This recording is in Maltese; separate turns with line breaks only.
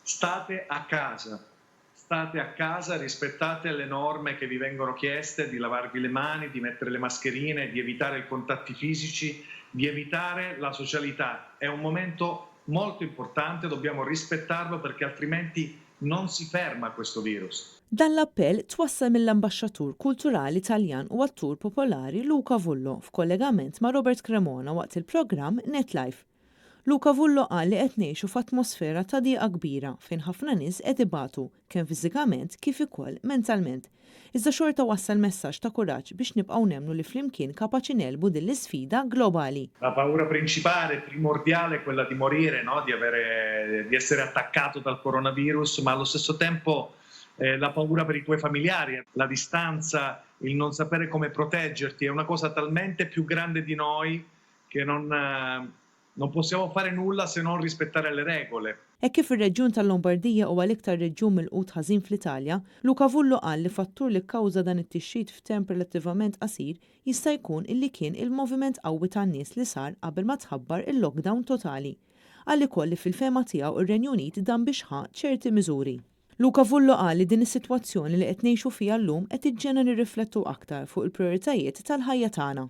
state a casa, rispettate le norme che vi vengono chieste di lavarvi le mani, di mettere le mascherine, di evitare i contatti fisici, di evitare la socialità. È un momento molto importante, dobbiamo rispettarlo perché altrimenti non si ferma questo virus.
Dan l-appell twassal mill-Ambaxxatur Kulturali Taljan u attur popolari Luca Vullo f'kollegament ma' Robert Cremona waqt il-programm NetLife. Luca Vullo qal li qed ngħixu f'atmosfera ta' dieqa kbira fejn ħafna nies qed ibatu kemm fiżikament kif ukoll mentalment. Iżda xorta wassal messaġġ ta' kuraġġ biex nibqgħu nemmnu li flimkien kapaċi nelbu din l-isfida globali.
La paura principale, primordiale, è quella di morire, no? Di essere attaccato dal coronavirus, ma allo stesso tempo la paura per i tuoi familiari, la distanza, il non sapere come proteggerti, è una cosa talmente più grande di noi che non possiamo fare nulla se non rispettare le regole.
Hekk kif ir-reġjun tal-Lombardija huwa l-iktar reġjun milqut ħażin fl-Italja, Luca Vullo qal li fattur li kkawża dan it-tixrid f'temp relattivament qasir jista' jkun illi kien il-moviment qawwi tan-nies li sar qabel ma tħabbar il-lockdown totali. Qal ukoll li fil-fema tiegħu ir-Renju Unit dan biex ħa ċerti miżuri. Luca Vullo qal li din is-sitwazzjoni li qed ngħixu fiha llum qed iġġenera nirriflettu aktar fuq il-prijoritajiet tal-ħajja tagħna.